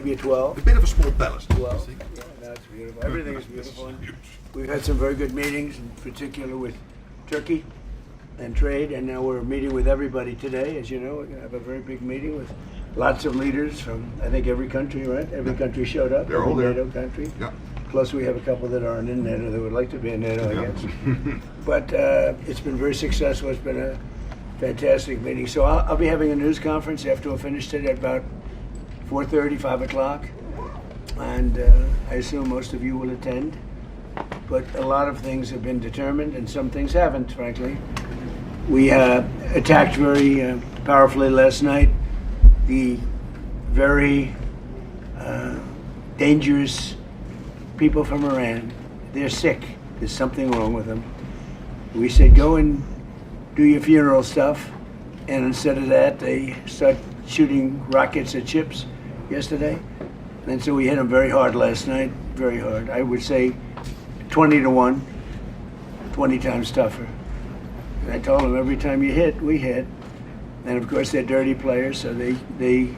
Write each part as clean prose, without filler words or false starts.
maybe a 12. A bit of a small palace. 12. Yeah, that's beautiful. Everything is beautiful. And we've had some very good meetings, in particular with Turkey and trade, and now we're meeting with everybody today. As you know, we're going to have a very big meeting with lots of leaders from, I think, every country, right? Every country showed up. They're all there. NATO country. Yeah. Plus, we have a couple that aren't in NATO that would like to be in NATO, I guess. But it's been very successful. It's been a fantastic meeting. So I'll be having a news conference after we're finished today at about 4:30, 5 o'clock. And I assume most of you will attend. But a lot of things have been determined, and some things haven't, frankly. We attacked very powerfully last night the very dangerous people from Iran. They're sick. There's something wrong with them. We said, go and do your funeral stuff. And instead of that, they start shooting rockets at ships yesterday. And so we hit them very hard last night, very hard. I would say 20 to 1, 20 times tougher. And I told them, every time you hit, we hit. And of course, they're dirty players, so they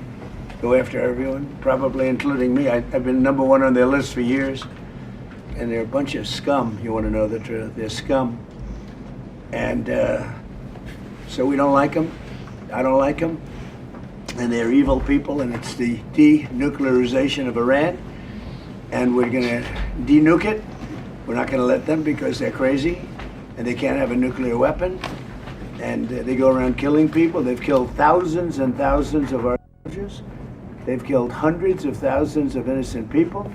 go after everyone, probably including me. I've been number one on their list for years. And they're a bunch of scum, you want to know the truth. They're scum. And so we don't like them. I don't like them. And they're evil people, and it's the denuclearization of Iran. And we're going to denuke it. We're not going to let them because they're crazy, and they can't have a nuclear weapon. And they go around killing people. They've killed thousands and thousands of our soldiers. They've killed hundreds of thousands of innocent people.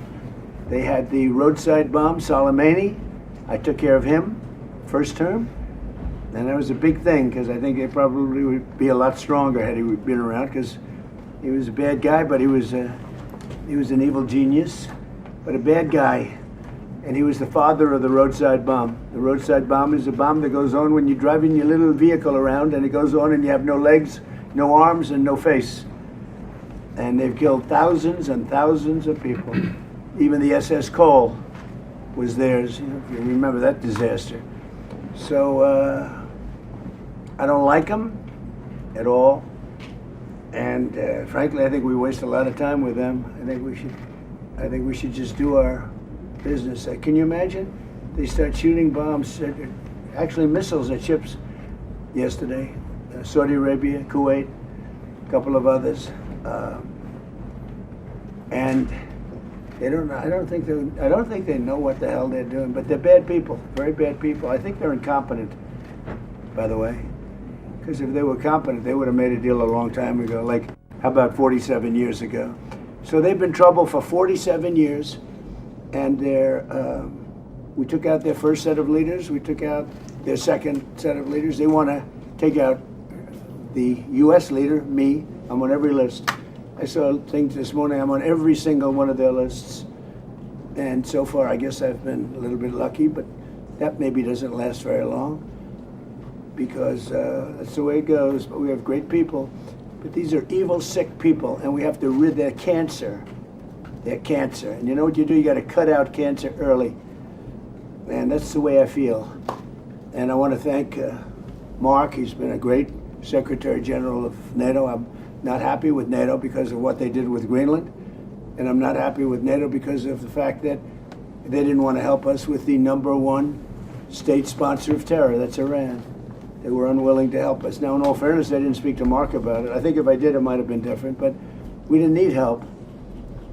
They had the roadside bomb, Soleimani. I took care of him, first term. And that was a big thing, because I think they probably would be a lot stronger had he been around, because he was a bad guy, but he was an evil genius, but a bad guy. And he was the father of the roadside bomb. The roadside bomb is a bomb that goes on when you're driving your little vehicle around, and it goes on and you have no legs, no arms, and no face. And they've killed thousands and thousands of people. Even the SS Cole was theirs, you know, if you remember that disaster. So I don't like them at all. And frankly, I think we waste a lot of time with them. I think we should just do our business. Can you imagine? They start shooting bombs, actually missiles at ships yesterday. Saudi Arabia, Kuwait, a couple of others. And they don't. I don't think they know what the hell they're doing. But they're bad people, very bad people. I think they're incompetent, by the way. Because if they were competent, they would have made a deal a long time ago. Like, how about 47 years ago? So they've been in trouble for 47 years, and we took out their first set of leaders. We took out their second set of leaders. They want to take out the U.S. leader, me. I'm on every list. I saw a thing this morning. I'm on every single one of their lists. And so far, I guess I've been a little bit lucky, but that maybe doesn't last very long, because that's the way it goes. But we have great people. But these are evil, sick people, and we have to rid their cancer. Their cancer. And you know what you do? You got to cut out cancer early. And that's the way I feel. And I want to thank Mark. He's been a great Secretary General of NATO. I'm not happy with NATO because of what they did with Greenland. And I'm not happy with NATO because of the fact that they didn't want to help us with the #1 state sponsor of terror. That's Iran. They were unwilling to help us. Now, in all fairness, I didn't speak to Mark about it. I think if I did, it might have been different. But we didn't need help.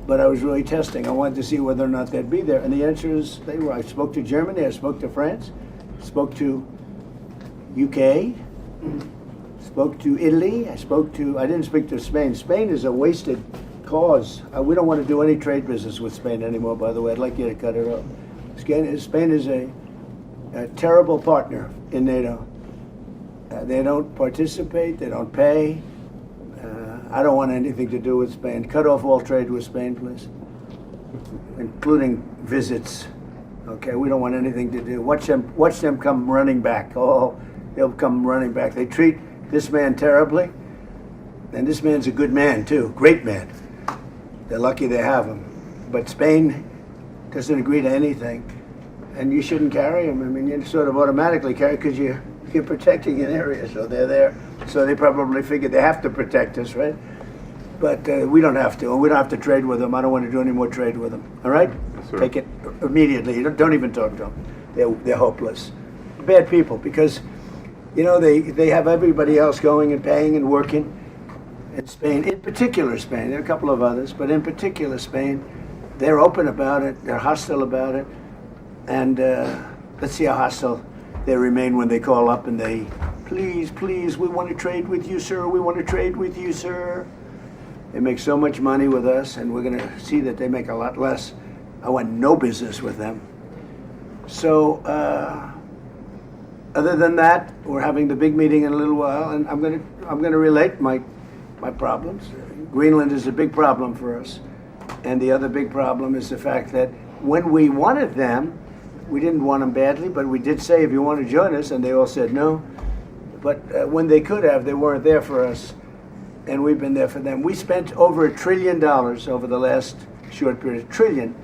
But I was really testing. I wanted to see whether or not they'd be there. And the answer is they were. I spoke to Germany. I spoke to France. Spoke to UK. Spoke to Italy. I didn't speak to Spain. Spain is a wasted cause. We don't want to do any trade business with Spain anymore, by the way. I'd like you to cut it off. Spain is a terrible partner in NATO. They don't participate. They don't pay. I don't want anything to do with Spain. Cut off all trade with Spain, please, including visits. Okay, we don't want anything to do. Watch them come running back. Oh, they'll come running back. They treat this man terribly, and this man's a good man too, great man. They're lucky they have him. But Spain doesn't agree to anything, and you shouldn't carry him. I mean, you sort of automatically carry because you're protecting an area, so they're there. So they probably figured they have to protect us, right? But we don't have to, and we don't have to trade with them. I don't want to do any more trade with them. All right? Yes, sir. Take it immediately. You don't even talk to them. They're hopeless. Bad people, because, you know, they have everybody else going and paying and working. In Spain, in particular Spain, there are a couple of others, but in particular Spain, they're open about it. They're hostile about it. And let's see how hostile they remain when they call up and they, please, please, we want to trade with you, sir. We want to trade with you, sir. They make so much money with us, and we're going to see that they make a lot less. I want no business with them. So, other than that, we're having the big meeting in a little while, and I'm going to relate my problems. Greenland is a big problem for us, and the other big problem is the fact that when we wanted them, we didn't want them badly, but we did say, if you want to join us, and they all said no. But when they could have, they weren't there for us. And we've been there for them. We spent over $1 trillion over the last short period, $1 trillion,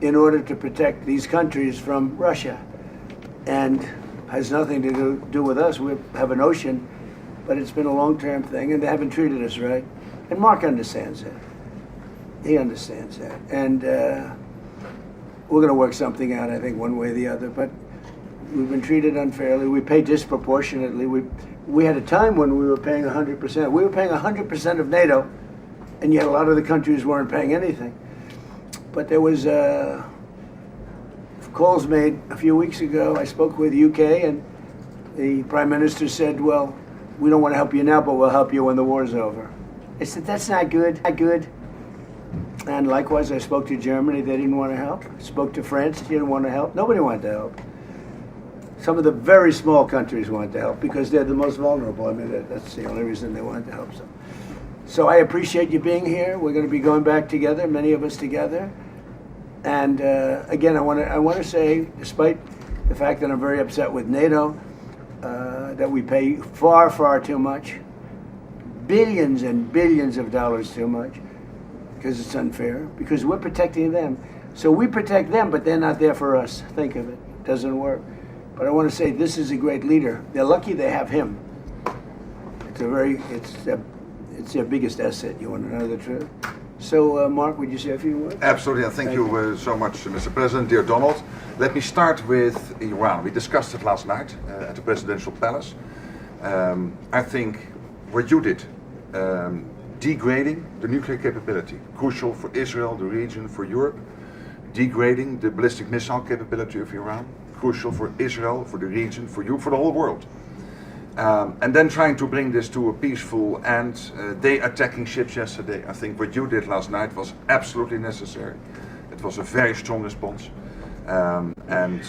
in order to protect these countries from Russia. And has nothing to do with us. We have an ocean, but it's been a long-term thing, and they haven't treated us right. And Mark understands that. He understands that. And we're going to work something out, I think, one way or the other. But we've been treated unfairly. We pay disproportionately. We had a time when we were paying 100%. We were paying 100% of NATO, and yet a lot of the countries weren't paying anything. But there was calls made a few weeks ago. I spoke with UK, and the Prime Minister said, well, we don't want to help you now, but we'll help you when the war's over. I said, that's not good, not good. And likewise, I spoke to Germany. They didn't want to help. I spoke to France. They didn't want to help. Nobody wanted to help. Some of the very small countries wanted to help because they're the most vulnerable. I mean, that's the only reason they wanted to help. So I appreciate you being here. We're going to be going back together, many of us together. And again, I want to say, despite the fact that I'm very upset with NATO, that we pay far, far too much, billions and billions of dollars too much, because it's unfair, because we're protecting them. So we protect them, but they're not there for us. Think of it. It doesn't work. But I want to say this is a great leader. They're lucky they have him. It's their biggest asset. You want to know the truth? So, Mark, would you say a few words? Absolutely, and thank you so much, Mr. President, dear Donald. Let me start with Iran. We discussed it last night at the Presidential Palace. I think what you did, degrading the nuclear capability, crucial for Israel, the region, for Europe, degrading the ballistic missile capability of Iran, crucial for Israel, for the region, for you, for the whole world. And then trying to bring this to a peaceful end. They attacking ships yesterday. I think what you did last night was absolutely necessary. It was a very strong response. And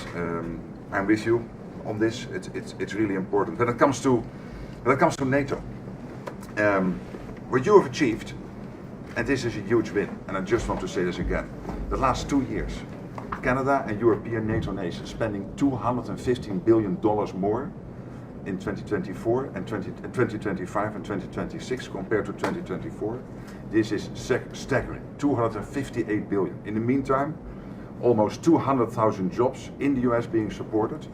I'm with you on this. It's really important. When it comes to NATO, what you have achieved, and this is a huge win, and I just want to say this again, the last 2 years, Canada and European NATO nations spending $215 billion more in 2024 and 2025 and 2026 compared to 2024. This is staggering, 258 billion. In the meantime, almost 200,000 jobs in the US being supported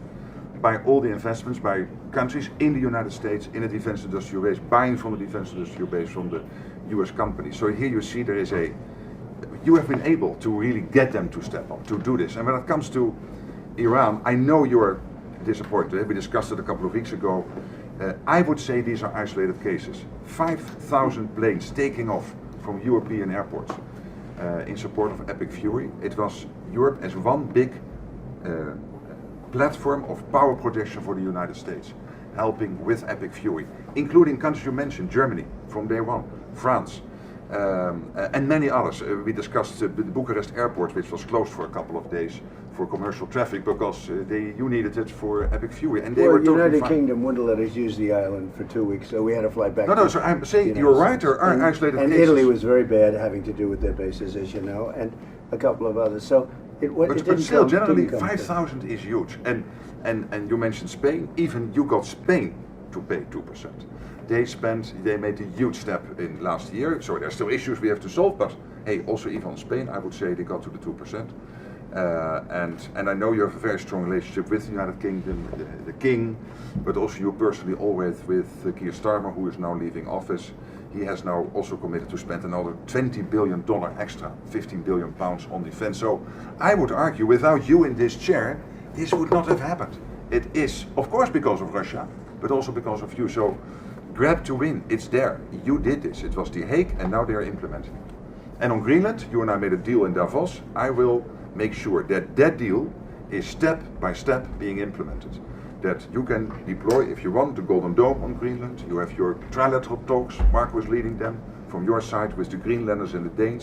by all the investments by countries in the United States in the defense industrial base, buying from the defense industrial base from the US companies. So here you see there is you have been able to really get them to step up, to do this. And when it comes to Iran, I know you're disappointed. We discussed it a couple of weeks ago. I would say these are isolated cases. 5,000 planes taking off from European airports in support of Epic Fury. It was Europe as one big platform of power projection for the United States, helping with Epic Fury, including countries you mentioned, Germany from day one, France, and many others. We discussed the Bucharest airport, which was closed for a couple of days for commercial traffic because you needed it for Epic Fury, and they were totally United fine. Kingdom wouldn't let us use the island for 2 weeks, so we had to fly back. No, so I'm saying you're right. There are isolated cases. And Italy was very bad, having to do with their bases, as you know, and a couple of others. So but still, generally 5,000 is huge. And you mentioned Spain. Even you got Spain to pay 2%. They made a huge step in last year. So there are still issues we have to solve. But hey, also even Spain, I would say they got to the 2%. And I know you have a very strong relationship with the United Kingdom, the King, but also you personally always with Keir Starmer, who is now leaving office. he has now also committed to spend another $20 billion extra, 15 billion pounds on defense. So I would argue without you in this chair, this would not have happened. It is, of course, because of Russia, but also because of you. So grab to win, it's there. You did this. It was The Hague, and now they are implementing. And on Greenland, you and I made a deal in Davos. I will make sure that that deal is step by step being implemented. That you can deploy, if you want, the Golden Dome on Greenland. You have your trilateral talks, Mark was leading them, from your side with the Greenlanders and the Danes.